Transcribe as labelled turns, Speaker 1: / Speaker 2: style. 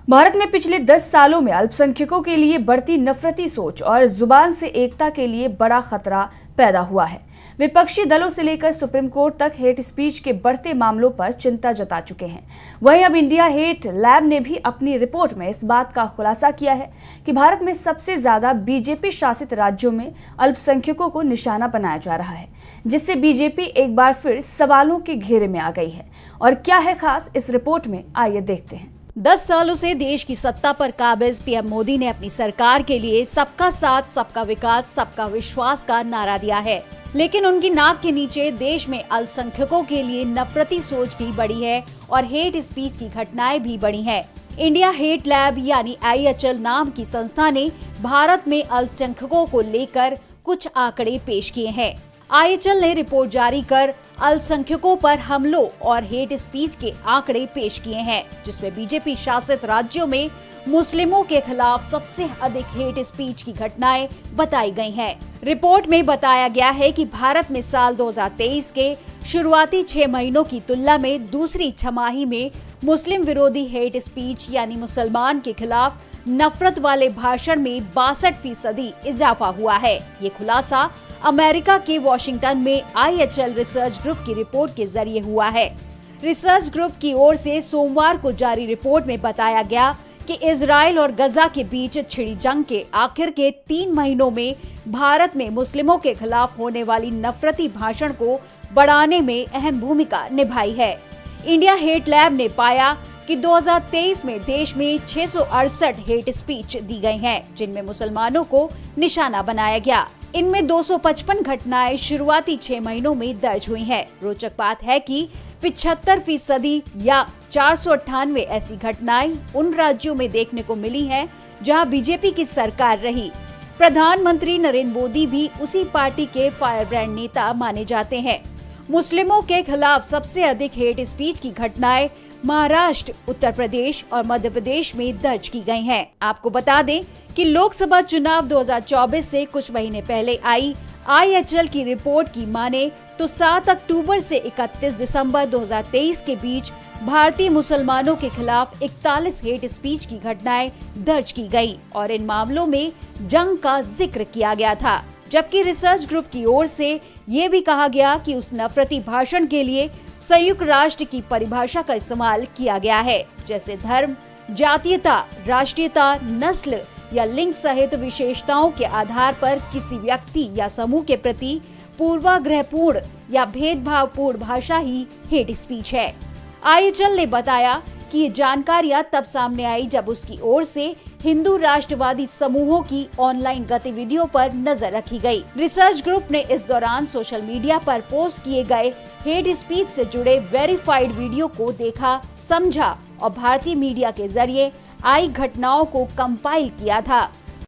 Speaker 1: भारत में पिछले 10 सालों में अल्पसंख्यकों के लिए बढ़ती नफरती सोच और जुबान से एकता के लिए बड़ा खतरा पैदा हुआ है। विपक्षी दलों से लेकर सुप्रीम कोर्ट तक हेट स्पीच के बढ़ते मामलों पर चिंता जता चुके हैं। वहीं अब इंडिया हेट लैब ने भी अपनी रिपोर्ट में इस बात का खुलासा किया है कि भारत में सबसे ज्यादा बीजेपी शासित राज्यों में अल्पसंख्यकों को निशाना बनाया जा रहा है, जिससे बीजेपी एक बार फिर सवालों के घेरे में आ गई है। और क्या है खास इस रिपोर्ट में, आइए देखते हैं।
Speaker 2: 10 सालों से देश की सत्ता पर काबिज पीएम मोदी ने अपनी सरकार के लिए सबका साथ, सबका विकास, सबका विश्वास का नारा दिया है, लेकिन उनकी नाक के नीचे देश में अल्पसंख्यकों के लिए नफरती सोच भी बढ़ी है और हेट स्पीच की घटनाएं भी बढ़ी हैं। इंडिया हेट लैब यानी IHL नाम की संस्था ने भारत में अल्पसंख्यकों को लेकर कुछ आंकड़े पेश किए हैं। IHL ने रिपोर्ट जारी कर अल्पसंख्यकों पर हमलों और हेट स्पीच के आंकड़े पेश किए हैं, जिसमें बीजेपी शासित राज्यों में मुस्लिमों के खिलाफ सबसे अधिक हेट स्पीच की घटनाएं बताई गई हैं। रिपोर्ट में बताया गया है कि भारत में साल 2023 के शुरुआती 6 महीनों की तुलना में दूसरी छमाही में मुस्लिम विरोधी हेट स्पीच यानी मुसलमान के खिलाफ नफरत वाले भाषण में 62% इजाफा हुआ है। ये खुलासा अमेरिका के वॉशिंगटन में IHL रिसर्च ग्रुप की रिपोर्ट के जरिए हुआ है। रिसर्च ग्रुप की ओर से सोमवार को जारी रिपोर्ट में बताया गया कि इजराइल और गजा के बीच छिड़ी जंग के आखिर के 3 महीनों में भारत में मुस्लिमों के खिलाफ होने वाली नफरती भाषण को बढ़ाने में अहम भूमिका निभाई है। इंडिया हेट लैब ने पाया कि 2023 में देश में 668 हेट स्पीच दी गई हैं, जिनमें मुसलमानों को निशाना बनाया गया। इनमें 255 घटनाएं शुरुआती 6 महीनों में दर्ज हुई हैं। रोचक बात है कि 75% या 498 ऐसी घटनाएं उन राज्यों में देखने को मिली हैं जहां बीजेपी की सरकार रही। प्रधानमंत्री नरेंद्र मोदी भी उसी पार्टी के फायरब्रांड नेता माने जाते हैं। मुस्लिमों के खिलाफ सबसे अधिक हेट स्पीच की घटनाएं महाराष्ट्र, उत्तर प्रदेश और मध्य प्रदेश में दर्ज की गई हैं। आपको बता दें कि लोकसभा चुनाव 2024 से कुछ महीने पहले आई IHL की रिपोर्ट की माने तो 7 अक्टूबर से 31 दिसंबर 2023 के बीच भारतीय मुसलमानों के खिलाफ 41 हेट स्पीच की घटनाएं दर्ज की गई और इन मामलों में जंग का जिक्र किया गया था। जबकि रिसर्च ग्रुप की ओर से ये भी कहा गया कि उस नफरती भाषण के लिए संयुक्त राष्ट्र की परिभाषा का इस्तेमाल किया गया है, जैसे धर्म, जातीयता, राष्ट्रीयता, नस्ल या लिंग सहित विशेषताओं के आधार पर किसी व्यक्ति या समूह के प्रति पूर्वाग्रहपूर्ण या भेदभावपूर्ण भाषा ही हेट स्पीच है। IHL ने बताया कि ये जानकारियां तब सामने आई जब उसकी ओर से हिंदू राष्ट्रवादी समूहों की ऑनलाइन गतिविधियों पर नजर रखी गई। रिसर्च ग्रुप ने इस दौरान सोशल मीडिया पर पोस्ट किए गए हेट स्पीच से जुड़े वेरीफाइड वीडियो को देखा, समझा और भारतीय मीडिया के जरिए आई घटनाओं को कंपाइल किया था।